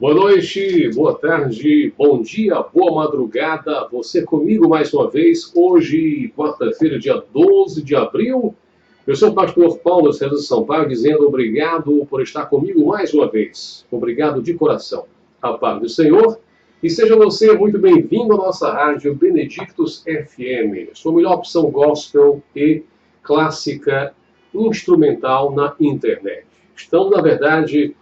Boa noite, boa tarde, bom dia, boa madrugada. Você comigo mais uma vez, hoje, quarta-feira, dia 12 de abril. Eu sou o pastor Paulo César Sampaio, dizendo obrigado por estar comigo mais uma vez. Obrigado de coração. A paz do Senhor. E seja você muito bem-vindo à nossa rádio Benedictus FM, sua melhor opção gospel e clássica instrumental na internet. Estamos, na verdade,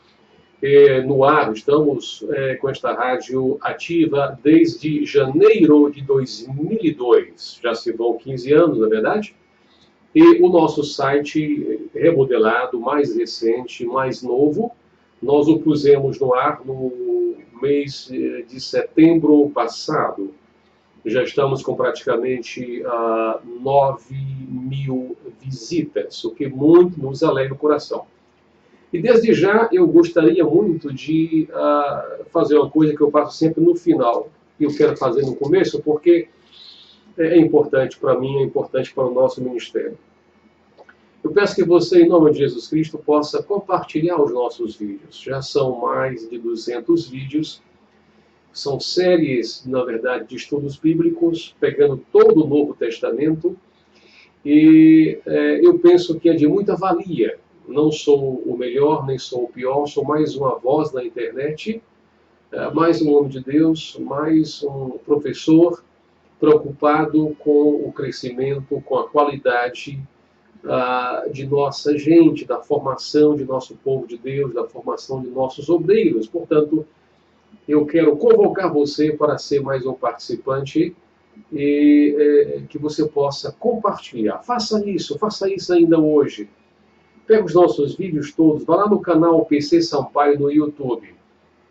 no ar, estamos com esta rádio ativa desde janeiro de 2002. Já se vão 15 anos, na verdade. E o nosso site remodelado, mais recente, mais novo, nós o pusemos no ar no mês de setembro passado. Já estamos com praticamente 9.000 visitas, o que muito nos alegra o coração. E desde já eu gostaria muito de fazer uma coisa que eu faço sempre no final, e eu quero fazer no começo, porque é importante para mim, é importante para o nosso ministério. Eu peço que você, em nome de Jesus Cristo, possa compartilhar os nossos vídeos. Já são mais de 200 vídeos. São séries, na verdade, de estudos bíblicos, pegando todo o Novo Testamento. E eu penso que é de muita valia. Não sou o melhor, nem sou o pior, sou mais uma voz na internet, mais um homem de Deus, mais um professor preocupado com o crescimento, com a qualidade de nossa gente, da formação de nosso povo de Deus, da formação de nossos obreiros. Portanto, eu quero convocar você para ser mais um participante e que você possa compartilhar. Faça isso ainda hoje. Pega os nossos vídeos todos, vá lá no canal PC Sampaio no YouTube.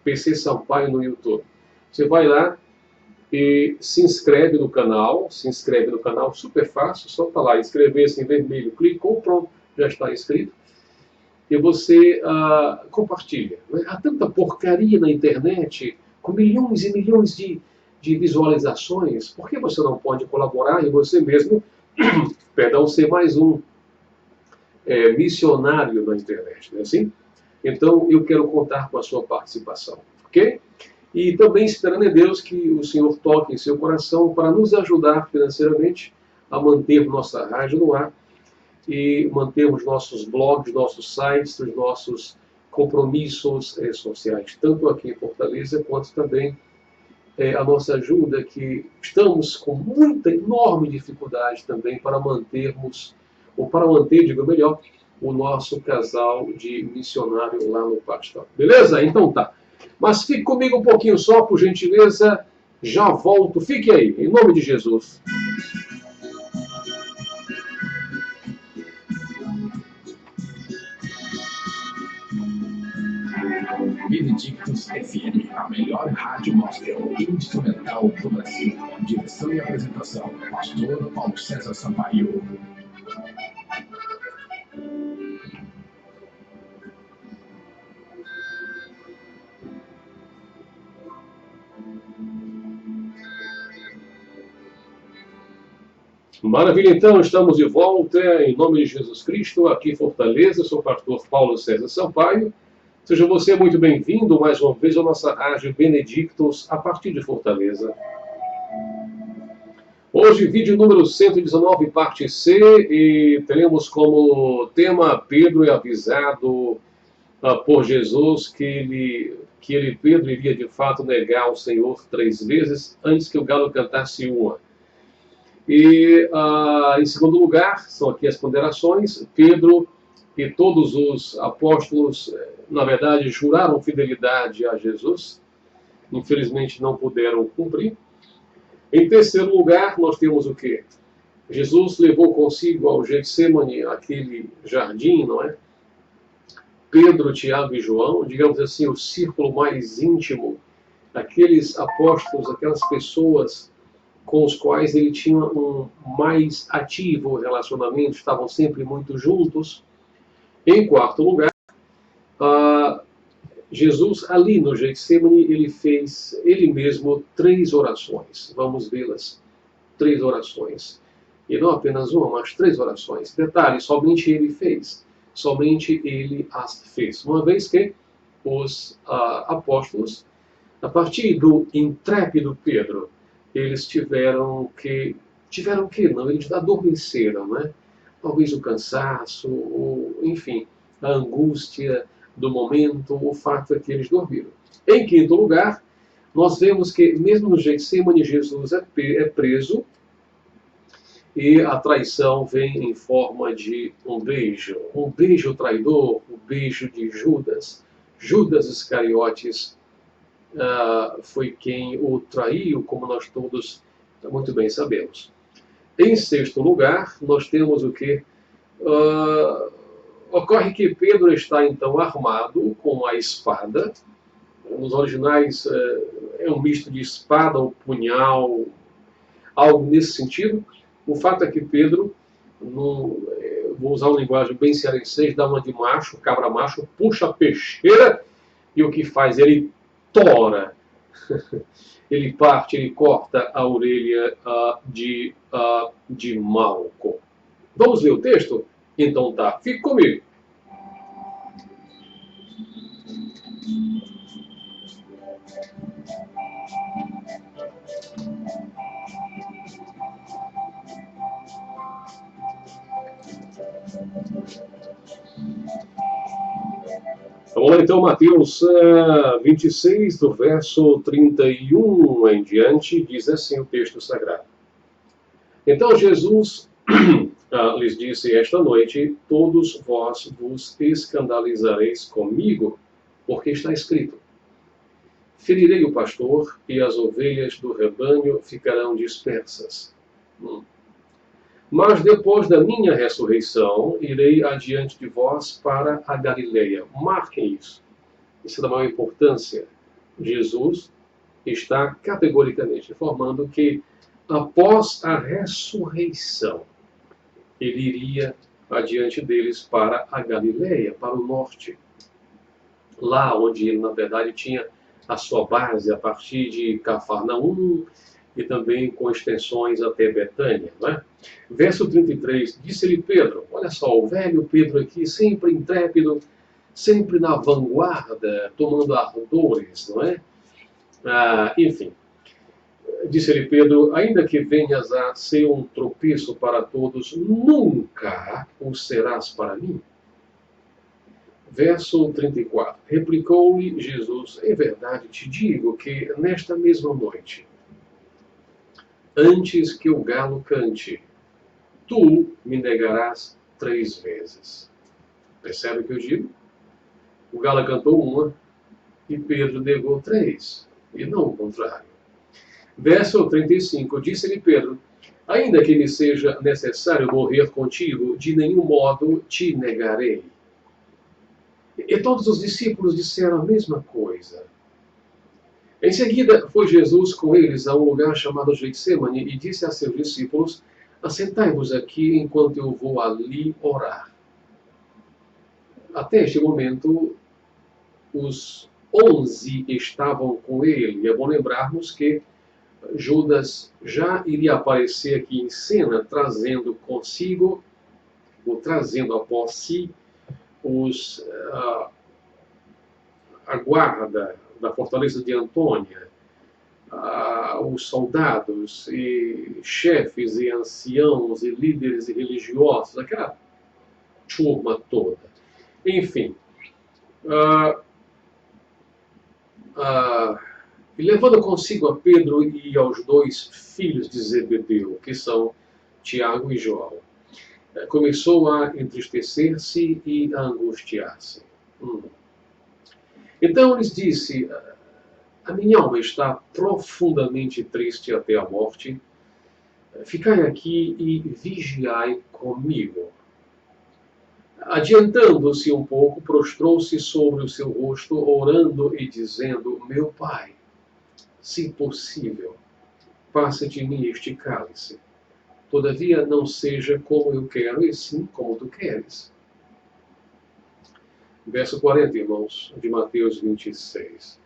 PC Sampaio no YouTube. Você vai lá e se inscreve no canal, super fácil, só está lá, inscrever-se em vermelho, clicou, pronto, já está inscrito. E você compartilha. Há tanta porcaria na internet, com milhões e milhões de visualizações, por que você não pode colaborar e você mesmo, perdão, ser mais um missionário na internet, não é assim? Então, eu quero contar com a sua participação, ok? E também esperando em Deus que o Senhor toque em seu coração para nos ajudar financeiramente a manter nossa rádio no ar e mantermos nossos blogs, nossos sites, os nossos compromissos sociais, tanto aqui em Fortaleza quanto também a nossa ajuda, que estamos com muita, enorme dificuldade também para mantermos, ou para manter, digo melhor, o nosso casal de missionário lá no Paquistão. Beleza? Então tá. Mas fique comigo um pouquinho só, por gentileza. Já volto. Fique aí, em nome de Jesus. Benedictus FM, a melhor rádio gospel instrumental do Brasil. Direção e apresentação, pastor Paulo César Sampaio. Maravilha, então, estamos de volta em nome de Jesus Cristo, aqui em Fortaleza. Sou o pastor Paulo César Sampaio. Seja você muito bem-vindo mais uma vez à nossa rádio Benedictus, a partir de Fortaleza. Hoje, vídeo número 119, parte C, e teremos como tema Pedro é avisado por Jesus que Pedro, iria de fato negar o Senhor 3 vezes antes que o galo cantasse uma. E, em segundo lugar, são aqui as ponderações. Pedro e todos os apóstolos, na verdade, juraram fidelidade a Jesus. Infelizmente, não puderam cumprir. Em terceiro lugar, nós temos o quê? Jesus levou consigo ao Getsêmani, aquele jardim, não é? Pedro, Tiago e João, digamos assim, o círculo mais íntimo, aqueles apóstolos, aquelas pessoas com os quais ele tinha um mais ativo relacionamento, estavam sempre muito juntos. Em quarto lugar, Jesus, ali no Getsêmani, ele fez, ele mesmo, 3 orações. Vamos vê-las. 3 orações. E não apenas uma, mas 3 orações. Detalhe, somente ele fez. Somente ele as fez. Uma vez que os apóstolos, a partir do intrépido Pedro, eles não, eles adormeceram, né? Talvez o cansaço, ou, enfim, a angústia do momento, o fato é que eles dormiram. Em quinto lugar, nós vemos que, mesmo no Getsemane, Jesus é preso e a traição vem em forma de um beijo traidor, o beijo de Judas. Judas Iscariotes foi quem o traiu, como nós todos muito bem sabemos. Em sexto lugar, nós temos o que? Ocorre que Pedro está então armado com a espada. Nos originais é um misto de espada ou punhal, algo nesse sentido. O fato é que Pedro, vou usar uma linguagem bem cearense, dá uma de macho, cabra macho, puxa a peixeira e o que faz? Ele tora, ele parte, ele corta a orelha de Malco. Vamos ver o texto? Então tá, fique comigo. Vamos lá então, Mateus 26, do verso 31 em diante, diz assim o texto sagrado. Então Jesus lhes disse esta noite, todos vós vos escandalizareis comigo, porque está escrito, ferirei o pastor e as ovelhas do rebanho ficarão dispersas. Mas depois da minha ressurreição, irei adiante de vós para a Galileia. Marquem isso. Isso é da maior importância. Jesus está categoricamente informando que, após a ressurreição, ele iria adiante deles para a Galileia, para o norte. Lá onde ele, na verdade, tinha a sua base a partir de Cafarnaum, e também com extensões até Betânia. Não é? Verso 33, disse-lhe Pedro, olha só, o velho Pedro aqui, sempre intrépido, sempre na vanguarda, tomando ardores, não é? Enfim, disse-lhe Pedro, ainda que venhas a ser um tropeço para todos, nunca o serás para mim. Verso 34, replicou-lhe Jesus, em verdade te digo que nesta mesma noite, antes que o galo cante, tu me negarás 3 vezes. Percebe o que eu digo? O galo cantou uma e Pedro negou 3, e não o contrário. Verso 35, disse-lhe Pedro, ainda que me seja necessário morrer contigo, de nenhum modo te negarei. E todos os discípulos disseram a mesma coisa. Em seguida, foi Jesus com eles a um lugar chamado Getsemane e disse a seus discípulos, assentai-vos aqui enquanto eu vou ali orar. Até este momento, os 11 estavam com ele. É bom lembrarmos que Judas já iria aparecer aqui em cena, trazendo consigo, ou trazendo após si, a guarda da fortaleza de Antônia, os soldados e chefes e anciãos e líderes religiosos, aquela turma toda. Enfim, e levando consigo a Pedro e aos 2 filhos de Zebedeu, que são Tiago e João, começou a entristecer-se e a angustiar-se. Então lhes disse, a minha alma está profundamente triste até a morte. Ficai aqui e vigiai comigo. Adiantando-se um pouco, prostrou-se sobre o seu rosto, orando e dizendo, meu Pai, se possível, passa de mim este cálice. Todavia não seja como eu quero, e sim como tu queres. Verso 40, irmãos, de Mateus 26.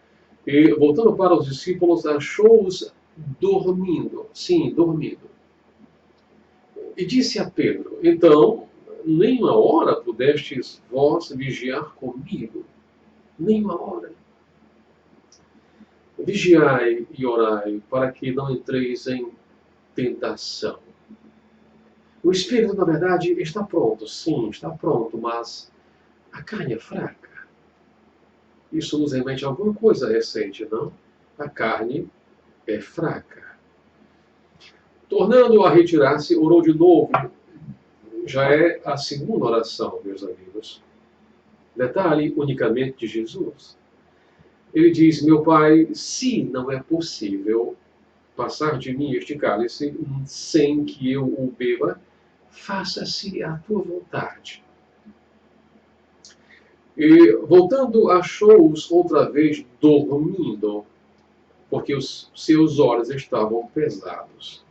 E, voltando para os discípulos, achou-os dormindo. Sim, dormindo. E disse a Pedro, então, nem uma hora pudestes vós vigiar comigo. nenhuma hora. Vigiai e orai, para que não entreis em tentação. O espírito, na verdade, está pronto, sim, está pronto, mas a carne é fraca. Isso nos remete a alguma coisa recente, não? A carne é fraca. Tornando a retirar-se, orou de novo. Já é a segunda oração, meus amigos. Detalhe unicamente de Jesus. Ele diz: meu Pai, se não é possível passar de mim este cálice sem que eu o beba, faça-se a tua vontade. E voltando, achou-os outra vez dormindo, porque os seus olhos estavam pesados.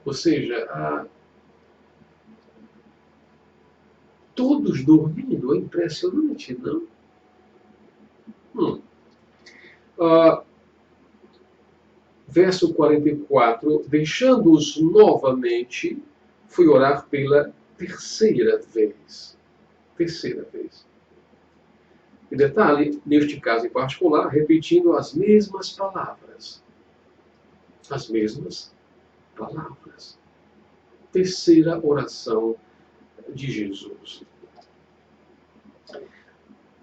Ou seja, todos dormindo, é impressionante, não? Verso 44, deixando-os novamente, fui orar pela terceira vez. Terceira vez. E detalhe, neste caso em particular, repetindo as mesmas palavras. As mesmas palavras. Terceira oração de Jesus.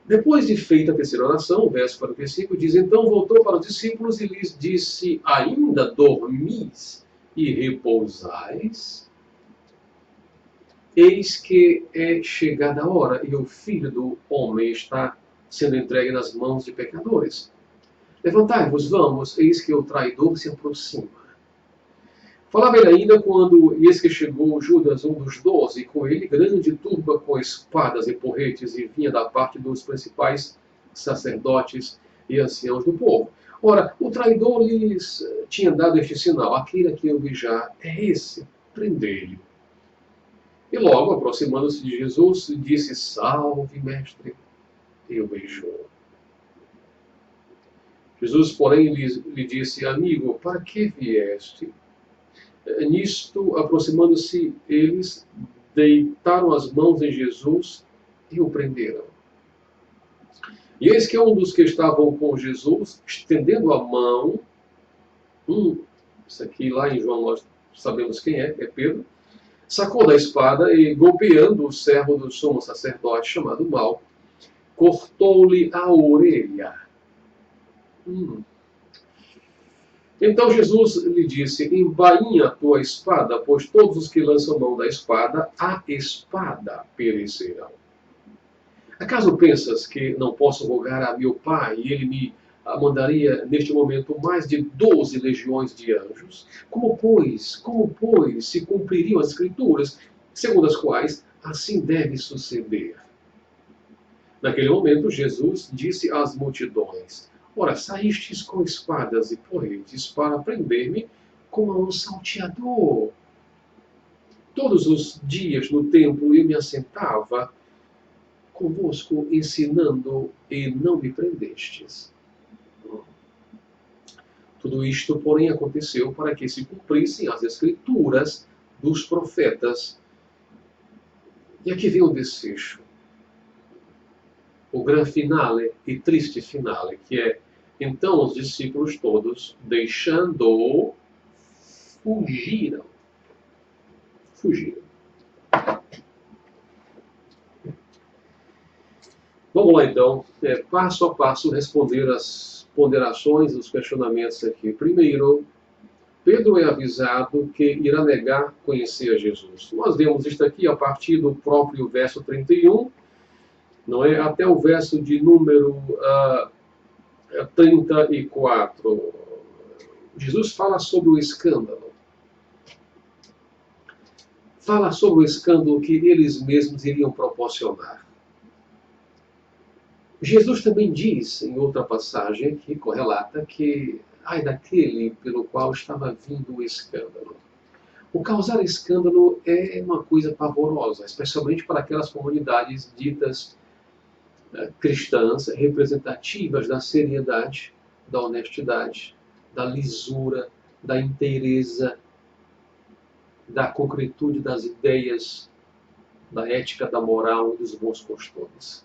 Depois de feita a terceira oração, o verso 45 diz: então voltou para os discípulos e lhes disse: ainda dormis e repousais? Eis que é chegada a hora e o Filho do Homem está sendo entregue nas mãos de pecadores. Levantai-vos, vamos, eis que o traidor se aproxima. Falava ele ainda quando, eis que chegou Judas, um dos 12, e com ele grande turba com espadas e porretes, e vinha da parte dos principais sacerdotes e anciãos do povo. Ora, o traidor lhes tinha dado este sinal: aquele a que eu beijar é esse, prendei-o. E logo, aproximando-se de Jesus, disse: salve, mestre, e o beijou. Jesus, porém, lhe disse: amigo, para que vieste? Nisto, aproximando-se eles, deitaram as mãos em Jesus e o prenderam. E eis que um dos que estavam com Jesus, estendendo a mão, isso aqui lá em João nós sabemos quem é Pedro, sacou da espada e, golpeando o servo do sumo sacerdote, chamado Mal, cortou-lhe a orelha. Então Jesus lhe disse: embainha a tua espada, pois todos os que lançam mão da espada, a espada perecerão. Acaso pensas que não posso rogar a meu Pai e ele me mandaria neste momento mais de 12 legiões de anjos? Como, pois, se cumpririam as Escrituras, segundo as quais assim deve suceder? Naquele momento, Jesus disse às multidões: ora, saístes com espadas e porretes para prender-me como a um salteador. Todos os dias no templo eu me assentava convosco ensinando e não me prendestes. Tudo isto, porém, aconteceu para que se cumprissem as escrituras dos profetas. E aqui vem o desfecho. O grande finale e triste finale, que é: então os discípulos todos, deixando-o, fugiram. Vamos lá então, passo a passo, responder as ponderações, os questionamentos aqui. Primeiro, Pedro é avisado que irá negar conhecer a Jesus. Nós vemos isto aqui a partir do próprio verso 31, não é? Até o verso de número 34. Jesus fala sobre o escândalo. Fala sobre o escândalo que eles mesmos iriam proporcionar. Jesus também diz, em outra passagem aqui, correlata, que ai daquele pelo qual estava vindo o escândalo. O causar escândalo é uma coisa pavorosa, especialmente para aquelas comunidades ditas cristãs, representativas da seriedade, da honestidade, da lisura, da inteireza, da concretude das ideias, da ética, da moral e dos bons costumes.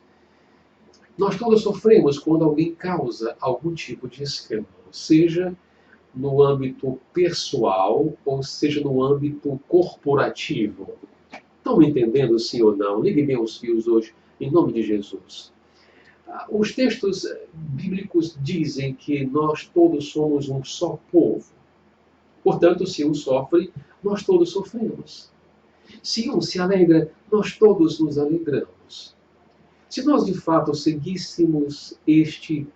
Nós todos sofremos quando alguém causa algum tipo de escândalo, seja no âmbito pessoal ou seja no âmbito corporativo. Estão me entendendo, sim ou não? Ligue bem os fios hoje, em nome de Jesus. Os textos bíblicos dizem que nós todos somos um só povo. Portanto, se um sofre, nós todos sofremos. Se um se alegra, nós todos nos alegramos. Se nós de fato seguíssemos este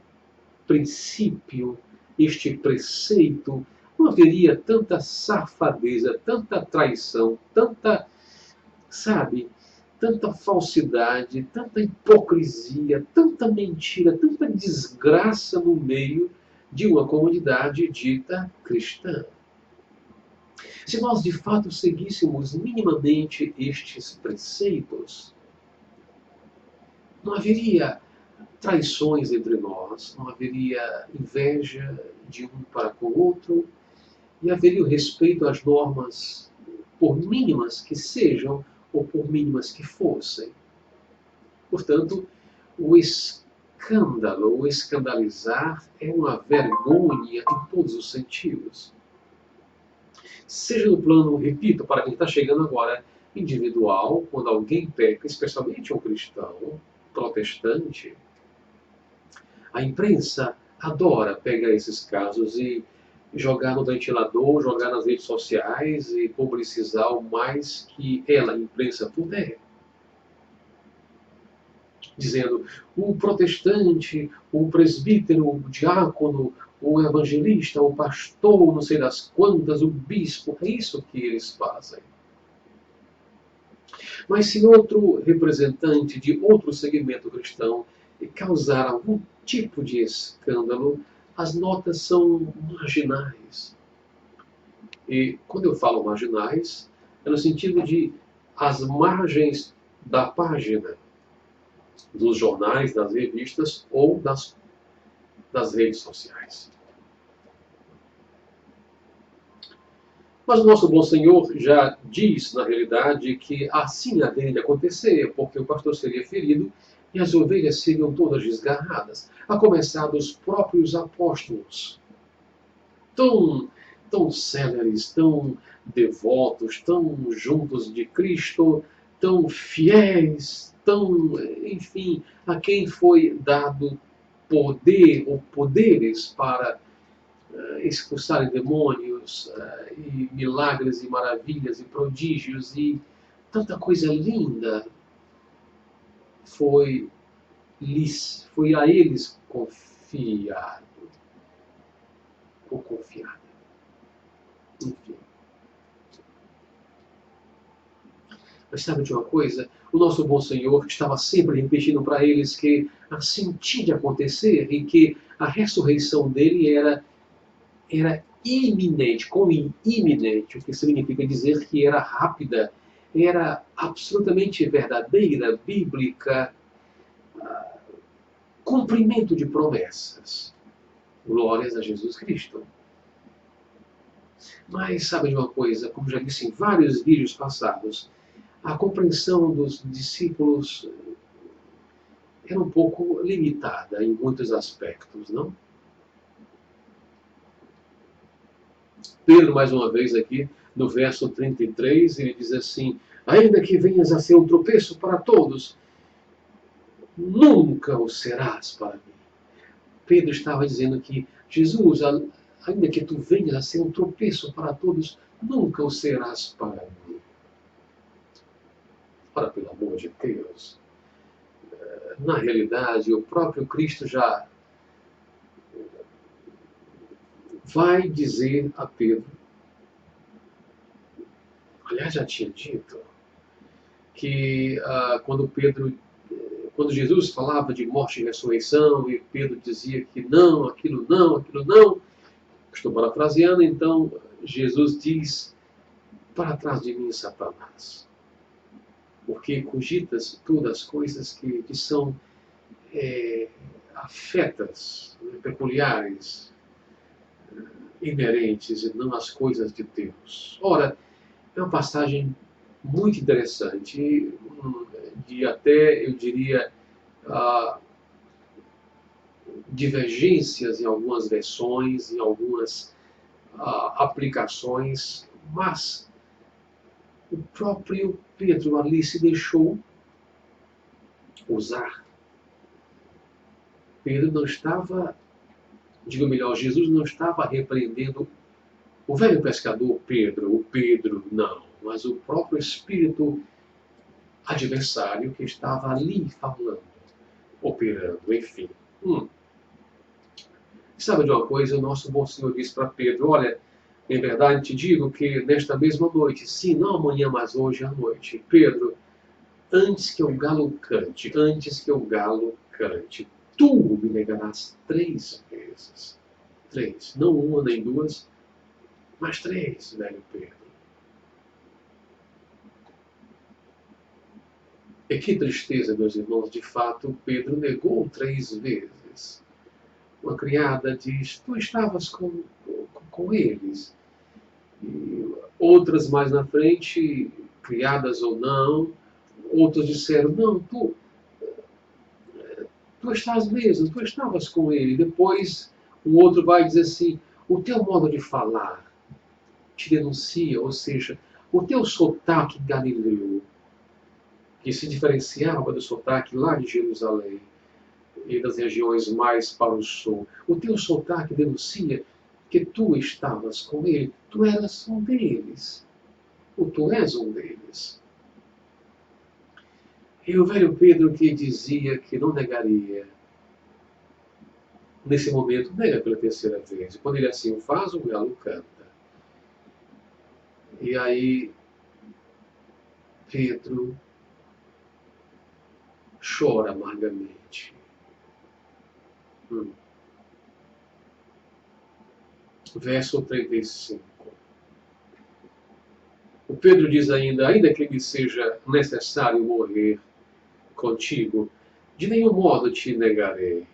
princípio, este preceito, não haveria tanta safadeza, tanta traição, tanta, sabe, tanta falsidade, tanta hipocrisia, tanta mentira, tanta desgraça no meio de uma comunidade dita cristã. Se nós de fato seguíssemos minimamente estes preceitos, não haveria traições entre nós, não haveria inveja de um para com o outro, e haveria o respeito às normas, por mínimas que sejam ou por mínimas que fossem. Portanto, o escândalo, o escandalizar é uma vergonha em todos os sentidos. Seja no plano, repito, para quem está chegando agora, individual, quando alguém peca, especialmente um cristão protestante, a imprensa adora pegar esses casos e jogar no ventilador, jogar nas redes sociais e publicizar o mais que ela, a imprensa, puder. Dizendo, o protestante, o presbítero, o diácono, o evangelista, o pastor, não sei das quantas, o bispo, é isso que eles fazem. Mas se outro representante de outro segmento cristão causar algum tipo de escândalo, as notas são marginais. E quando eu falo marginais, é no sentido de as margens da página, dos jornais, das revistas ou das redes sociais. Mas o nosso bom Senhor já diz, na realidade, que assim haveria de acontecer, porque o pastor seria ferido e as ovelhas seriam todas desgarradas, a começar dos próprios apóstolos. Tão céleres, tão devotos, tão juntos de Cristo, tão fiéis, enfim, a quem foi dado poder ou poderes para expulsarem demônios, e milagres e maravilhas e prodígios e tanta coisa linda foi a eles confiado ou confiada. Enfim. Mas sabe de uma coisa? O nosso bom Senhor estava sempre repetindo para eles que assim tinha de acontecer e que a ressurreição dele era iminente, como iminente, o que significa dizer que era rápida, era absolutamente verdadeira, bíblica, cumprimento de promessas. Glórias a Jesus Cristo. Mas sabe de uma coisa, como já disse em vários vídeos passados, a compreensão dos discípulos era um pouco limitada em muitos aspectos, não? Pedro, mais uma vez aqui, no verso 33, ele diz assim, ainda que venhas a ser um tropeço para todos, nunca o serás para mim. Pedro estava dizendo que, Jesus, ainda que tu venhas a ser um tropeço para todos, nunca o serás para mim. Ora, pelo amor de Deus. Na realidade, o próprio Cristo já vai dizer a Pedro, aliás, já tinha dito, que quando Jesus falava de morte e ressurreição, e Pedro dizia que não, aquilo não, estou parafraseando, então Jesus diz, para trás de mim, Satanás, porque cogitas todas as coisas que são afetas, peculiares, inerentes, e não as coisas de Deus. Ora, é uma passagem muito interessante, de até, eu diria, divergências em algumas versões, em algumas aplicações, mas o próprio Pedro ali se deixou usar. Pedro não estava, digo melhor, Jesus não estava repreendendo o velho pescador Pedro, o Pedro, não, mas o próprio espírito adversário que estava ali falando, operando, enfim. Sabe de uma coisa? O nosso bom Senhor disse para Pedro, olha, em verdade te digo que nesta mesma noite, sim, não amanhã, mas hoje à noite, Pedro, antes que o galo cante, tu me negarás 3 vezes. 3, não uma nem duas, mas 3, velho Pedro. E que tristeza, meus irmãos, de fato, Pedro negou 3 vezes. Uma criada diz, tu estavas com eles. E outras mais na frente, criadas ou não, outros disseram, não, tu estás mesmo, tu estavas com ele. Depois o outro vai dizer assim, o teu modo de falar te denuncia, ou seja, o teu sotaque galileu, que se diferenciava do sotaque lá de Jerusalém e das regiões mais para o sul, o teu sotaque denuncia que tu estavas com ele, tu eras um deles, ou tu és um deles. E o velho Pedro que dizia que não negaria, nesse momento nega pela 3ª vez. E quando ele assim o faz, o galo canta. E aí Pedro chora amargamente. Verso 35. O Pedro diz ainda que me seja necessário morrer contigo, de nenhum modo te negarei.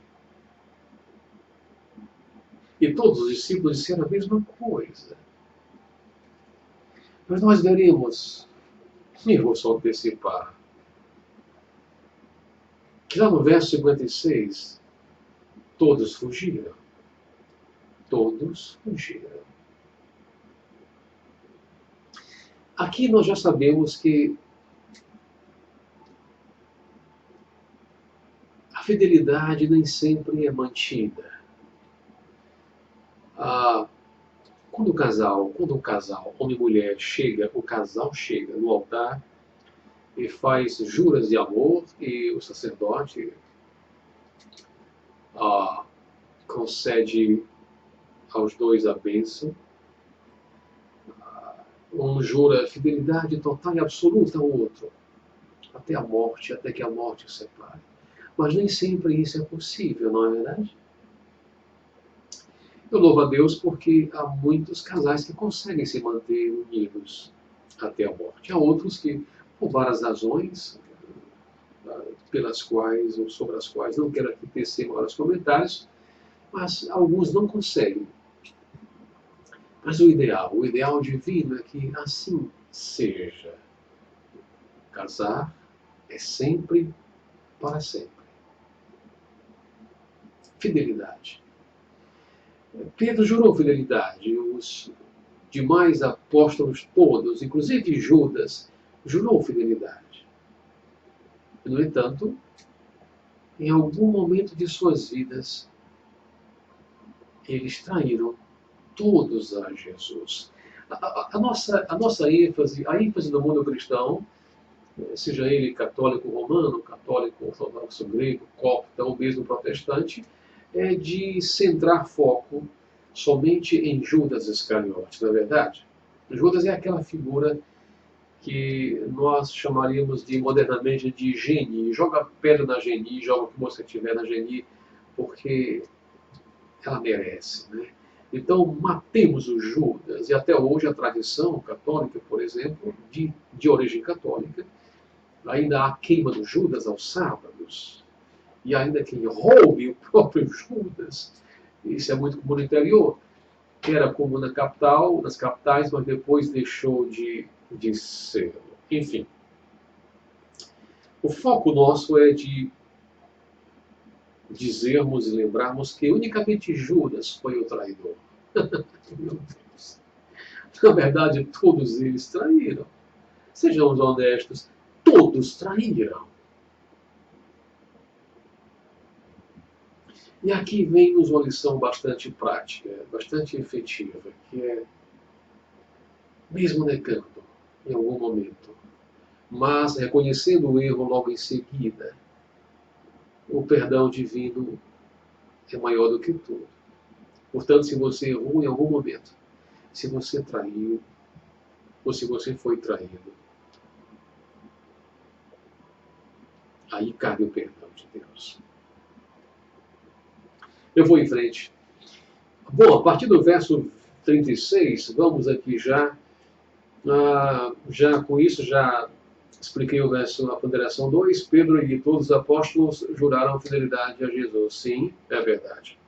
E todos os discípulos disseram a mesma coisa. Mas nós veremos, e vou só antecipar, que lá no verso 56, todos fugiram. Todos fugiram. Aqui nós já sabemos que a fidelidade nem sempre é mantida. Quando um casal, homem e mulher, o casal chega no altar e faz juras de amor e o sacerdote concede aos dois a bênção, um jura fidelidade total e absoluta ao outro, até a morte, até que a morte os separe. Mas nem sempre isso é possível, não é verdade? Eu louvo a Deus porque há muitos casais que conseguem se manter unidos até a morte. Há outros que, por várias razões, pelas quais ou sobre as quais não quero aqui tecer maiores comentários, mas alguns não conseguem. Mas o ideal divino é que assim seja. Casar é sempre para sempre. Fidelidade. Pedro jurou fidelidade. Os demais apóstolos todos, inclusive Judas, jurou fidelidade. No entanto, em algum momento de suas vidas, eles traíram todos a Jesus. A nossa ênfase, a ênfase do mundo cristão, seja ele católico romano, católico ortodoxo grego, copta ou mesmo protestante, é de centrar foco somente em Judas Iscariotes, não é verdade? Judas é aquela figura que nós chamaríamos de modernamente de geni. Joga pedra na geni, joga o que você tiver na geni, porque ela merece, né? Então, matemos o Judas. E até hoje a tradição católica, por exemplo, de origem católica, ainda há queima do Judas aos sábados. E ainda quem roube o próprio Judas. Isso é muito comum no interior. Era comum na capital, nas capitais, mas depois deixou de ser. Enfim. O foco nosso é de dizermos e lembrarmos que unicamente Judas foi o traidor. Meu Deus. Na verdade, todos eles traíram. Sejamos honestos, todos traíram. E aqui vem-nos uma lição bastante prática, bastante efetiva, que é, mesmo negando em algum momento, mas reconhecendo o erro logo em seguida, o perdão divino é maior do que tudo. Portanto, se você errou em algum momento, se você traiu, ou se você foi traído, aí cabe o perdão de Deus. Eu vou em frente. Bom, a partir do verso 36, vamos aqui já com isso, já expliquei o verso, a ponderação 2. Pedro e todos os apóstolos juraram fidelidade a Jesus. Sim, é verdade.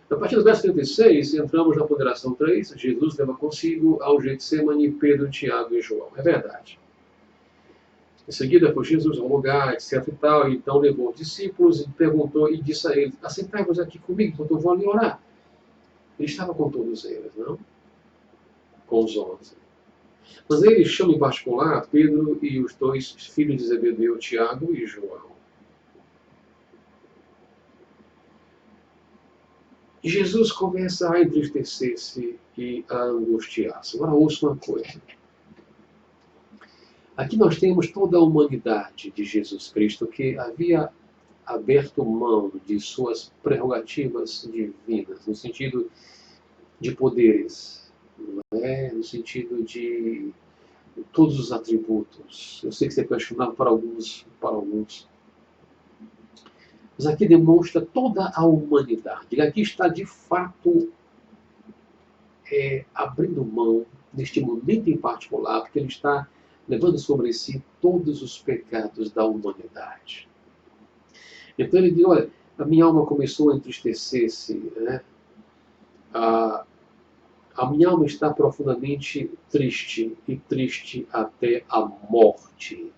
A partir do verso 36, entramos na ponderação 3. Jesus leva consigo ao Getsemane Pedro, Tiago e João. É verdade. Em seguida, foi Jesus ao lugar, etc. e tal. E então levou os discípulos e perguntou e disse a eles: assentai-vos aqui comigo, enquanto eu vou ali orar. Ele estava com todos eles, não? Com os 11. Mas ele chama em particular Pedro e os dois filhos de Zebedeu, Tiago e João. E Jesus começa a entristecer-se e a angustiar-se. Agora ouça uma coisa. Aqui nós temos toda a humanidade de Jesus Cristo que havia aberto mão de suas prerrogativas divinas, no sentido de poderes, no sentido de todos os atributos. Eu sei que isso é questionável para alguns. Mas aqui demonstra toda a humanidade. E aqui está, de fato, abrindo mão, neste momento em particular, porque ele está levando sobre si todos os pecados da humanidade. Então ele diz, olha, a minha alma começou a entristecer-se, né? A minha alma está profundamente triste, e triste até a morte.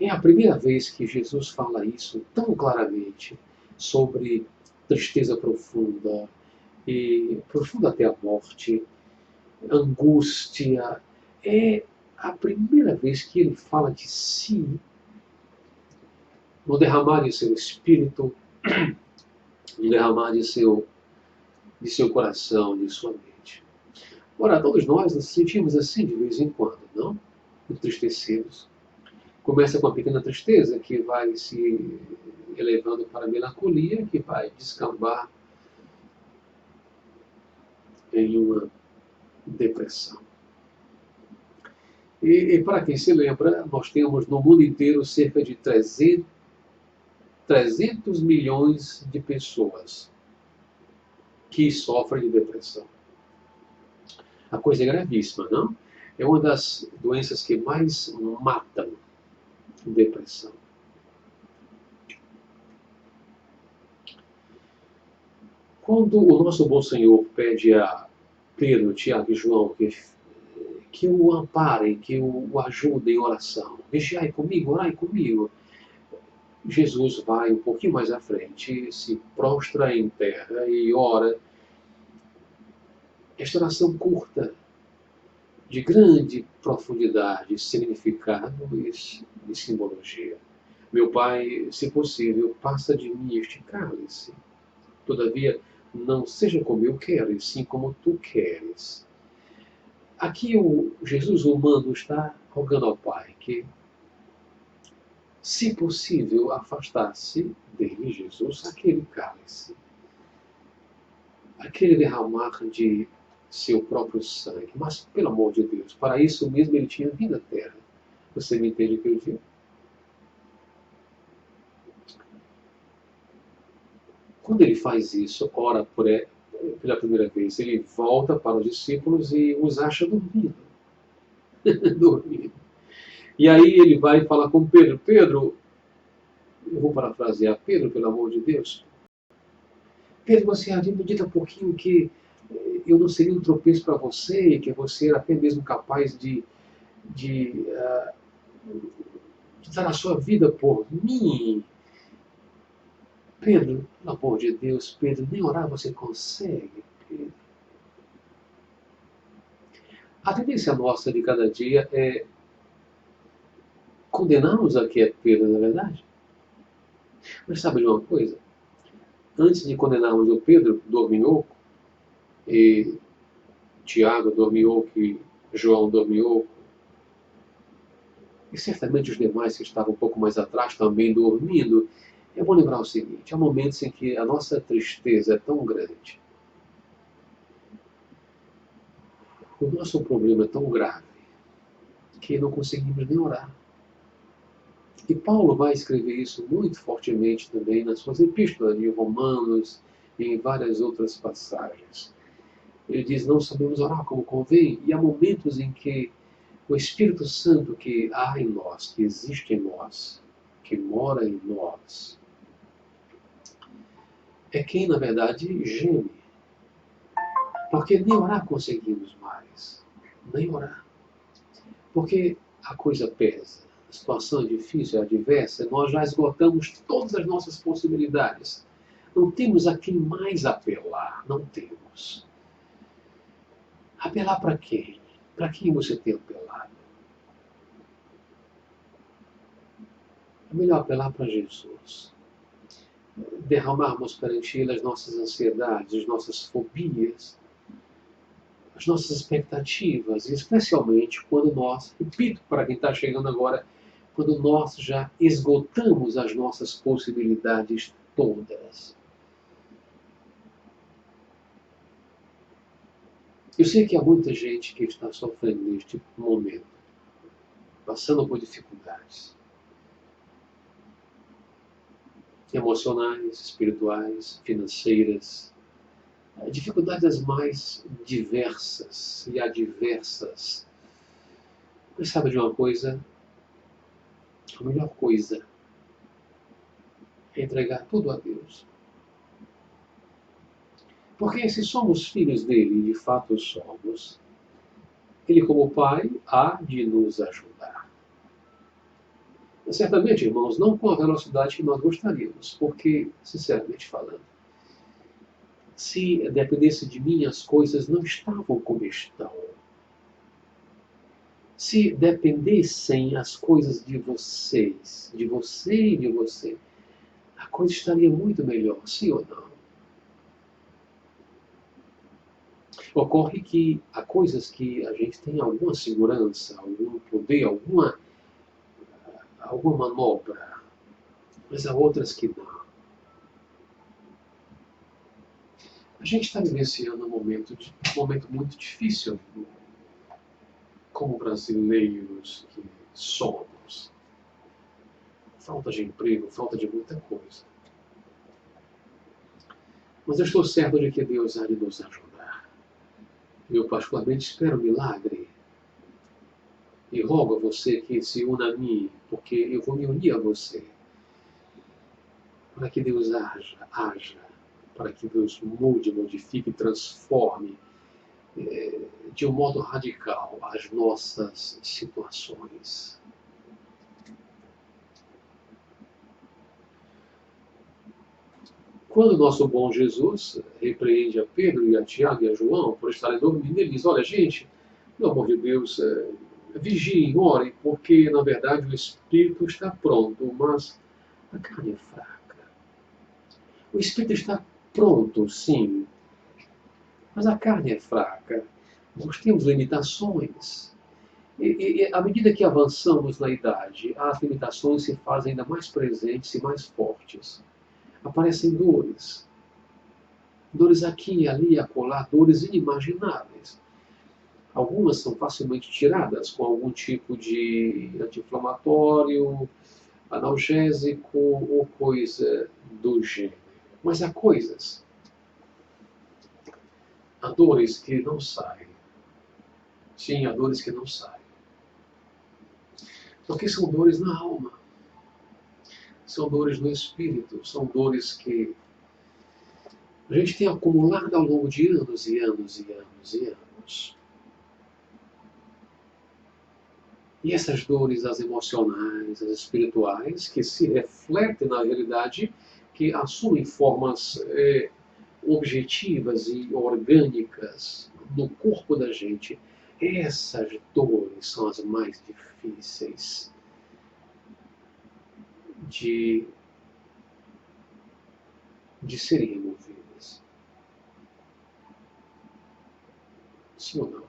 É a primeira vez que Jesus fala isso tão claramente, sobre tristeza profunda, e profunda até a morte, angústia. É a primeira vez que ele fala de si, no derramar de seu espírito, no derramar de seu coração, de sua mente. Ora, todos nós nos sentimos assim de vez em quando, não? Entristecidos. Começa com uma pequena tristeza que vai se elevando para a melancolia, que vai descambar em uma depressão. E para quem se lembra, nós temos no mundo inteiro cerca de 300 milhões de pessoas que sofrem de depressão. A coisa é gravíssima, não? É uma das doenças que mais matam, depressão. Quando o nosso bom Senhor pede a Pedro, Tiago e João que o amparem, que o ajudem em oração, vigiai comigo, orai comigo, Jesus vai um pouquinho mais à frente, se prostra em terra e ora. Esta oração curta, de grande profundidade, significado e simbologia. Meu Pai, se possível, passa de mim este cálice. Todavia, não seja como eu quero, e sim como tu queres. Aqui o Jesus humano está rogando ao Pai que, se possível, afastasse dele, Jesus, aquele cálice, aquele derramar de seu próprio sangue. Mas, pelo amor de Deus, para isso mesmo ele tinha vindo à Terra. Você me entende o que eu digo? Quando ele faz isso, ora pela primeira vez, ele volta para os discípulos e os acha dormindo. Dormindo. E aí ele vai falar com Pedro. Pedro, eu vou parafrasear, Pedro, pelo amor de Deus. Pedro, você havia me dito há pouquinho que eu não seria um tropeço para você, que você era até mesmo capaz de dar a sua vida por mim. Pedro, pelo amor de Deus, Pedro, nem orar você consegue, Pedro. A tendência nossa de cada dia é condenarmos a que é Pedro, na verdade. Mas sabe de uma coisa? Antes de condenarmos o Pedro, dorminhoco, e Tiago, dorminhoco, e João, dorminhoco, e certamente os demais que estavam um pouco mais atrás também dormindo, é bom lembrar o seguinte: há momentos em que a nossa tristeza é tão grande, o nosso problema é tão grave, que não conseguimos nem orar. E Paulo vai escrever isso muito fortemente também nas suas epístolas, de Romanos e em várias outras passagens. Ele diz: não sabemos orar como convém, e há momentos em que o Espírito Santo que há em nós, que existe em nós, que mora em nós, é quem, na verdade, geme. Porque nem orar conseguimos mais. Nem orar. Porque a coisa pesa. A situação é difícil, é adversa. Nós já esgotamos todas as nossas possibilidades. Não temos a quem mais apelar. Não temos. Apelar para quem? Para quem você tem apelado? É melhor apelar para Jesus. Derramarmos perante Ele as nossas ansiedades, as nossas fobias, as nossas expectativas, especialmente quando nós, repito para quem está chegando agora, quando nós já esgotamos as nossas possibilidades todas. Eu sei que há muita gente que está sofrendo neste momento, passando por dificuldades emocionais, espirituais, financeiras, dificuldades as mais diversas e adversas. Mas sabe de uma coisa? A melhor coisa é entregar tudo a Deus. Porque se somos filhos dele, de fato somos, ele como Pai há de nos ajudar. Certamente, irmãos, não com a velocidade que nós gostaríamos, porque, sinceramente falando, se dependesse de mim, as coisas não estavam como estão. Se dependessem as coisas de vocês, de você e de você, a coisa estaria muito melhor, sim ou não? Ocorre que há coisas que a gente tem alguma segurança, algum poder, alguma manobra, mas há outras que não. A gente está vivenciando um momento muito difícil, como brasileiros que somos. Falta de emprego, falta de muita coisa. Mas eu estou certo de que Deus há de nos ajudar. Eu particularmente espero um milagre. E rogo a você que se una a mim, porque eu vou me unir a você. Para que Deus haja, para que Deus mude, modifique, transforme de um modo radical as nossas situações. Quando o nosso bom Jesus repreende a Pedro e a Tiago e a João por estarem dormindo, ele diz: olha, gente, pelo amor de Deus, vigiem, orem, porque na verdade o espírito está pronto, mas a carne é fraca. O espírito está pronto, sim, mas a carne é fraca. Nós temos limitações. E à medida que avançamos na idade, as limitações se fazem ainda mais presentes e mais fortes. Aparecem dores. Dores aqui, ali, acolá, dores inimagináveis. Algumas são facilmente tiradas com algum tipo de anti-inflamatório, analgésico ou coisa do gênero. Mas há coisas, há dores que não saem. Sim, há dores que não saem. Porque são dores na alma. São dores no espírito. São dores que a gente tem acumulado ao longo de anos e anos e anos e anos. E essas dores, as emocionais, as espirituais, que se refletem na realidade que assumem formas objetivas e orgânicas no corpo da gente, essas dores são as mais difíceis de serem removidas. Sim ou não?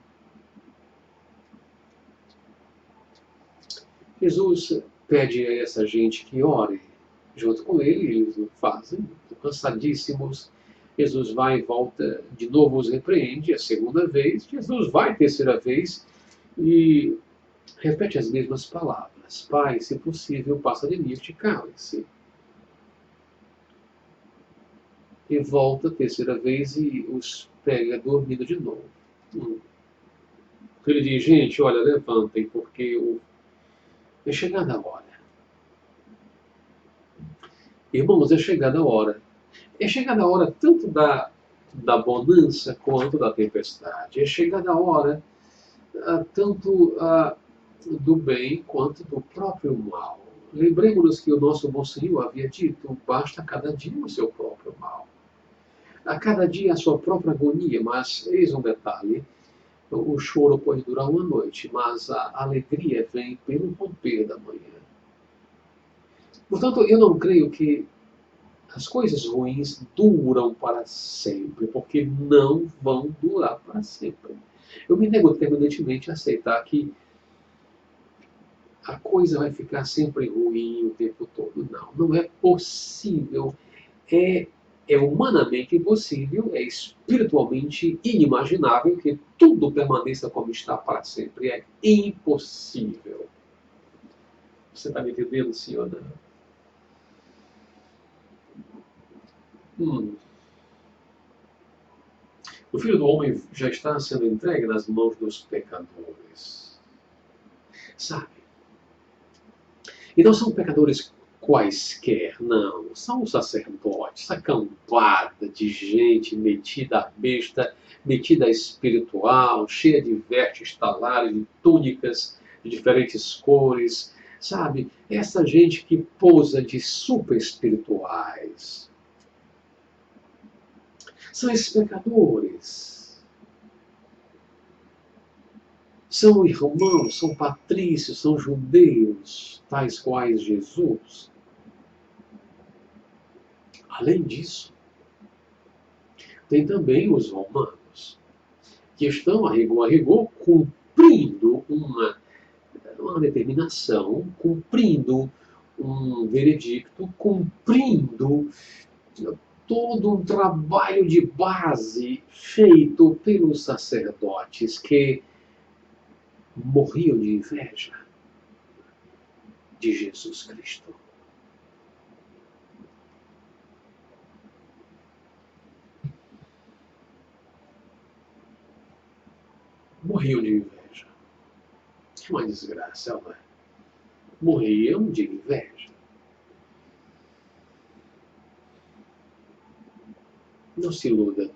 Jesus pede a essa gente que ore junto com ele, eles não fazem, estão cansadíssimos. Jesus vai e volta, de novo os repreende, a segunda vez. Jesus vai a terceira vez e repete as mesmas palavras. Pai, se possível, passa de mim este cálice. E volta a terceira vez e os pega dormindo de novo. Ele diz, gente, olha, levantem, porque é chegada a hora. Irmãos, é chegada a hora. É chegada a hora tanto da bonança quanto da tempestade. É chegada a hora tanto do bem quanto do próprio mal. Lembremos-nos que o nosso bom Senhor havia dito, basta cada dia o seu próprio mal. A cada dia a sua própria agonia, mas eis um detalhe, o choro pode durar uma noite, mas a alegria vem pelo romper da manhã. Portanto, eu não creio que as coisas ruins duram para sempre, porque não vão durar para sempre. Eu me nego terminantemente a aceitar que a coisa vai ficar sempre ruim o tempo todo. Não, não é possível. É humanamente impossível, é espiritualmente inimaginável que tudo permaneça como está para sempre. É impossível. Você está me entendendo, senhor? O Filho do Homem já está sendo entregue nas mãos dos pecadores. Sabe? E não são pecadores quaisquer, não. São os sacerdotes, a cambada de gente metida a besta, metida a espiritual, cheia de vestes talares, de túnicas de diferentes cores. Sabe? Essa gente que pousa de super espirituais. São esses pecadores. São irmãos, são patrícios, são judeus, tais quais Jesus. Além disso, tem também os romanos, que estão, a rigor, cumprindo uma determinação, cumprindo um veredicto, cumprindo todo um trabalho de base feito pelos sacerdotes que morriam de inveja de Jesus Cristo. Morriam de inveja. Que uma desgraça, não é? Morriam de inveja. Não se iluda.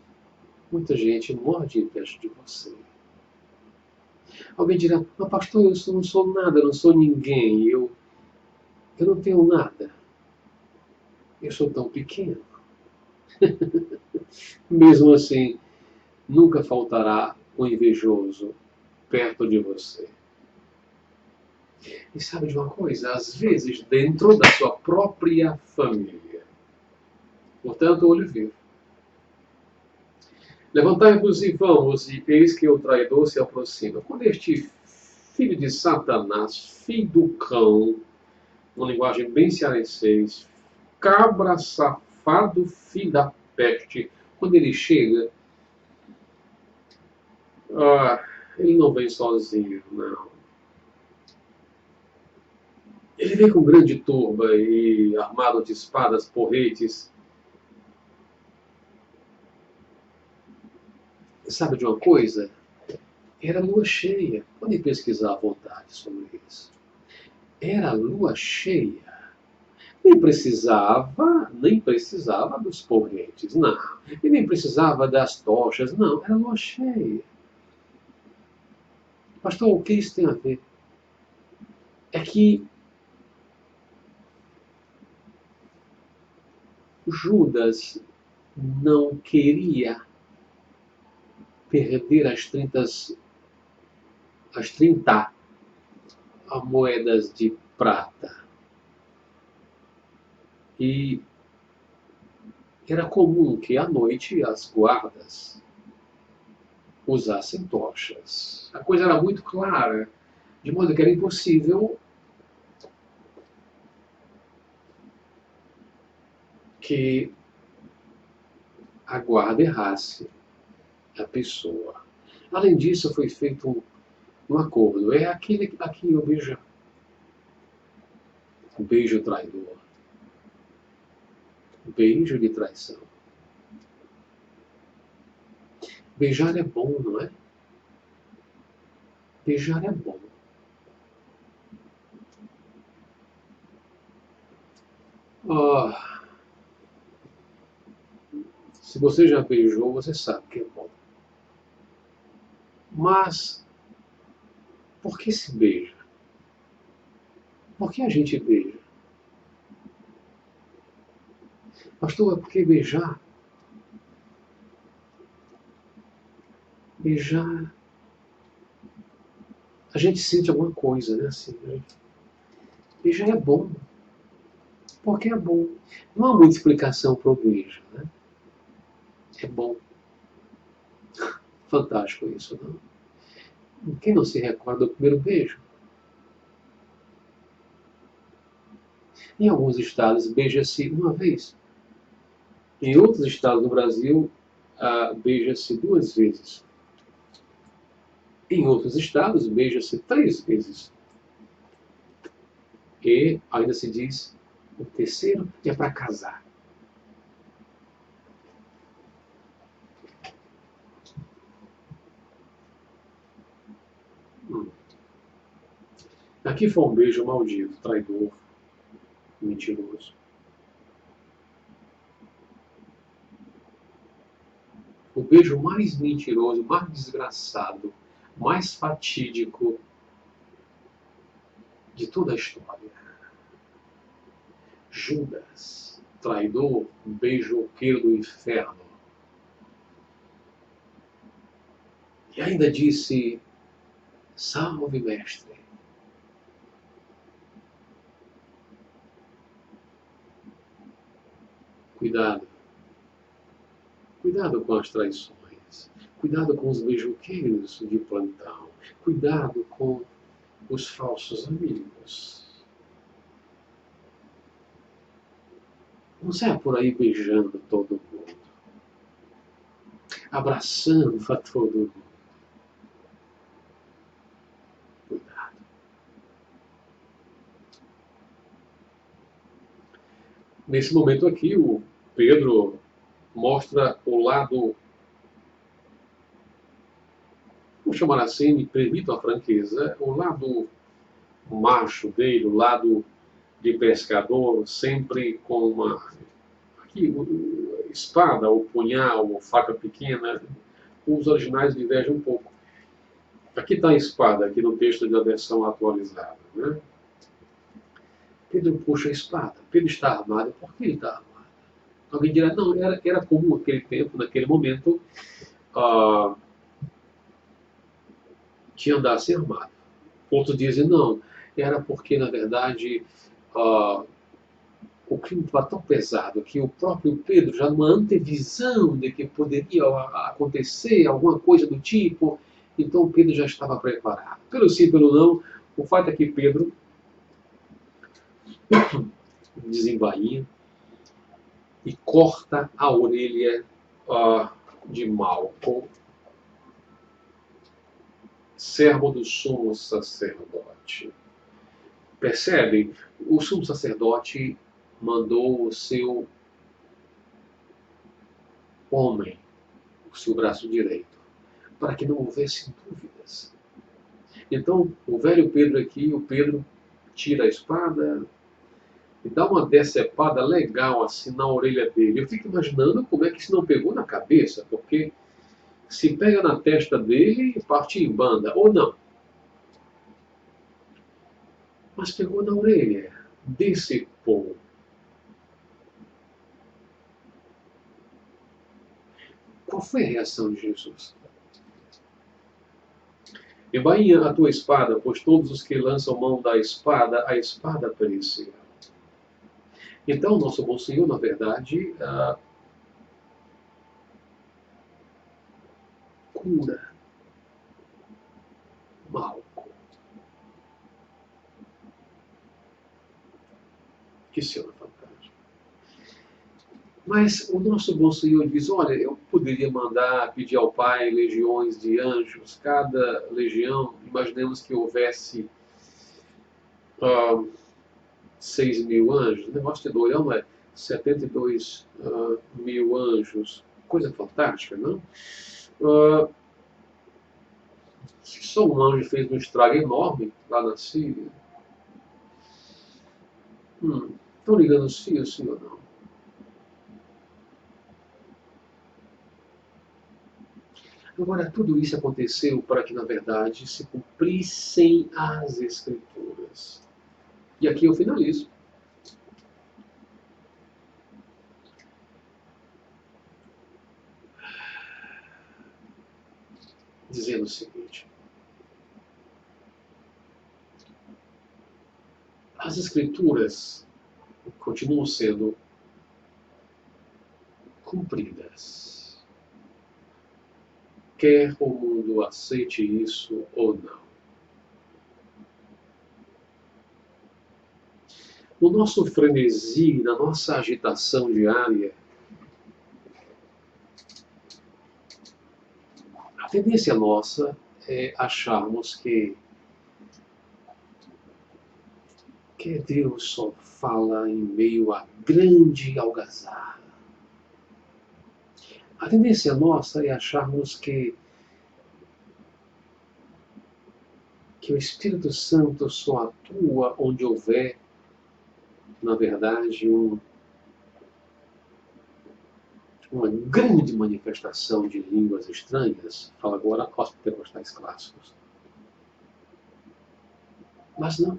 Muita gente morre de inveja de você. Alguém dirá, mas pastor, eu não sou nada, eu não sou ninguém, eu não tenho nada. Eu sou tão pequeno. Mesmo assim, nunca faltará um invejoso perto de você. E sabe de uma coisa? Às vezes, dentro da sua própria família. Portanto, olho vivo. Levantai-vos e vamos, e eis que o traidor se aproxima. Quando este filho de Satanás, filho do cão, uma linguagem bem cearenseis, cabra safado, filho da peste, quando ele chega, ele não vem sozinho, não. Ele vem com grande turba e armado de espadas, porretes. Sabe de uma coisa? Era lua cheia. Podem pesquisar à vontade sobre isso. Era lua cheia. Nem precisava dos porretes, não. E nem precisava das tochas, não. Era lua cheia. Pastor, o que isso tem a ver? É que Judas não queria perder as 30 moedas de prata. E era comum que à noite as guardas usassem tochas. A coisa era muito clara, de modo que era impossível que a guarda errasse a pessoa. Além disso, foi feito um acordo. É aquele aqui, o beijo traidor. O beijo de traição. Beijar é bom, não é? Beijar é bom. Se você já beijou, você sabe que é bom. Mas, por que se beija? Por que a gente beija? Pastor, é porque beijar, a gente sente alguma coisa, né? Assim, beijar é bom. Porque é bom. Não há muita explicação para o beijo, né? É bom. Fantástico isso, não? Quem não se recorda do primeiro beijo? Em alguns estados, beija-se uma vez. Em outros estados do Brasil, beija-se 2 vezes. Em outros estados, beija-se 3 vezes. E ainda se diz, o terceiro é para casar. Aqui foi um beijo maldito, traidor, mentiroso. O beijo mais mentiroso, mais desgraçado, mais fatídico de toda a história. Judas, traidor, beijoqueiro do inferno. E ainda disse, salve, mestre. Cuidado. Cuidado com as traições. Cuidado com os beijoqueiros de plantão. Cuidado com os falsos amigos. Não saia por aí beijando todo mundo. Abraçando a todo mundo. Cuidado. Nesse momento aqui, o Pedro mostra o lado, vamos chamar assim, me permito a franqueza, o lado macho dele, o lado de pescador, sempre com uma espada, ou punhal, ou faca pequena. Os originais divergem um pouco. Aqui está a espada, aqui no texto da versão atualizada. Né? Pedro puxa a espada. Pedro está armado. Por que ele está armado? Alguém dirá, não, era comum naquele tempo, naquele momento, que andasse armado. Outros dizem, não, era porque, na verdade, o crime estava tão pesado que o próprio Pedro, já numa antevisão de que poderia acontecer alguma coisa do tipo, então Pedro já estava preparado. Pelo sim, pelo não, o fato é que Pedro desembainha e corta a orelha de Malco, servo do sumo sacerdote. Percebem? O sumo sacerdote mandou o seu homem, o seu braço direito, para que não houvesse dúvidas. Então, o velho Pedro aqui, o Pedro tira a espada e dá uma decepada legal assim na orelha dele. Eu fico imaginando como é que isso não pegou na cabeça, porque se pega na testa dele, parte em banda, ou não. Mas pegou na orelha, decepou. Qual foi a reação de Jesus? Embainha a tua espada, pois todos os que lançam mão da espada, a espada perecerá. Então, nosso bom Senhor, na verdade, cura mal. Que cena fantástica. Mas o nosso bom Senhor diz, olha, eu poderia mandar pedir ao Pai legiões de anjos, cada legião, imaginemos que houvesse 6.000 anjos, o negócio de doido, não é? 72.000 anjos, coisa fantástica, não? Só um anjo fez um estrago enorme lá na Síria. Estão ligando os fios, sim ou não? Agora, tudo isso aconteceu para que, na verdade, se cumprissem as Escrituras. E aqui eu finalizo. Dizendo o seguinte. As Escrituras continuam sendo cumpridas. Quer o mundo aceite isso ou não. No nosso frenesi, na nossa agitação diária, a tendência nossa é acharmos que Deus só fala em meio a grande algazarra. A tendência nossa é acharmos que o Espírito Santo só atua onde houver, na verdade, uma grande manifestação de línguas estranhas. Fala agora aos pentecostais clássicos. Mas não.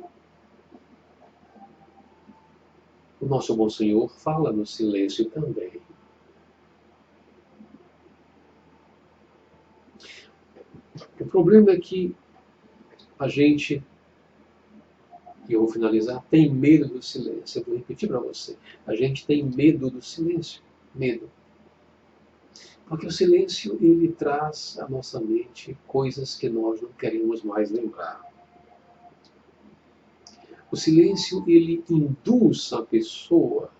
O nosso bom Senhor fala no silêncio também. O problema é que a gente, e eu vou finalizar, tem medo do silêncio. Eu vou repetir para você. A gente tem medo do silêncio. Medo. Porque o silêncio, ele traz à nossa mente coisas que nós não queremos mais lembrar. O silêncio, ele induz a pessoa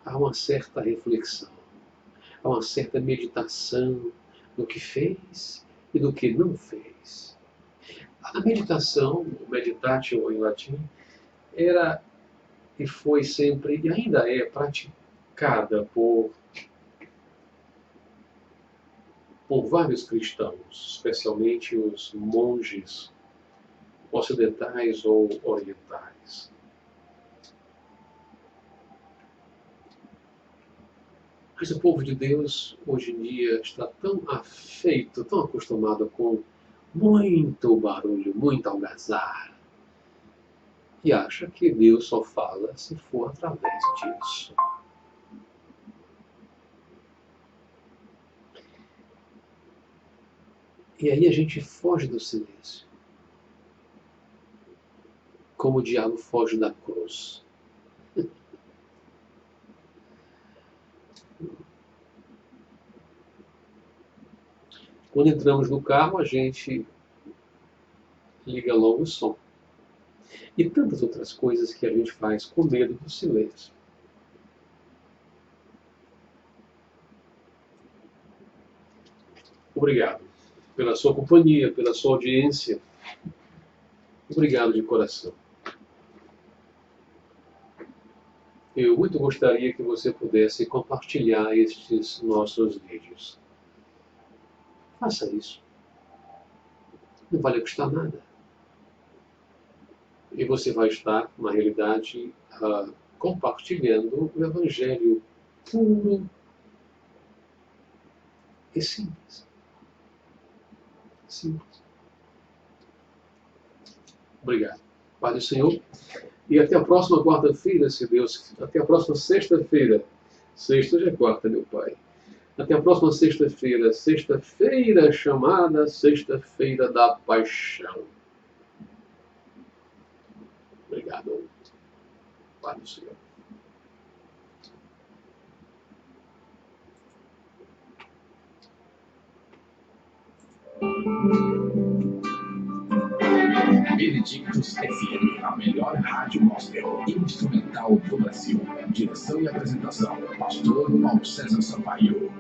a uma certa reflexão, a uma certa meditação do que fez e do que não fez. A meditação, o meditatio em latim, era e foi sempre, e ainda é, praticada por vários cristãos, especialmente os monges ocidentais ou orientais. Mas o povo de Deus, hoje em dia, está tão afeito, tão acostumado com muito barulho, muita algazarra, e acha que Deus só fala se for através disso. E aí a gente foge do silêncio. Como o diabo foge da cruz. Quando entramos no carro, a gente liga logo o som. E tantas outras coisas que a gente faz com medo do silêncio. Obrigado pela sua companhia, pela sua audiência. Obrigado de coração. Eu muito gostaria que você pudesse compartilhar estes nossos vídeos. Faça isso. Não vai lhe custar nada. E você vai estar, na realidade, compartilhando o Evangelho puro e simples. Simples. Obrigado. Pai do Senhor. E até a próxima quarta-feira, se Deus... Até a próxima sexta-feira. Sexta já é quarta, meu Pai. Até a próxima sexta-feira. Sexta-feira chamada Sexta-feira da Paixão. Obrigado. Pai do Senhor. Benedictus FM, a melhor rádio gospel instrumental do Brasil. Direção e apresentação, Pastor Paulo César Sampaio.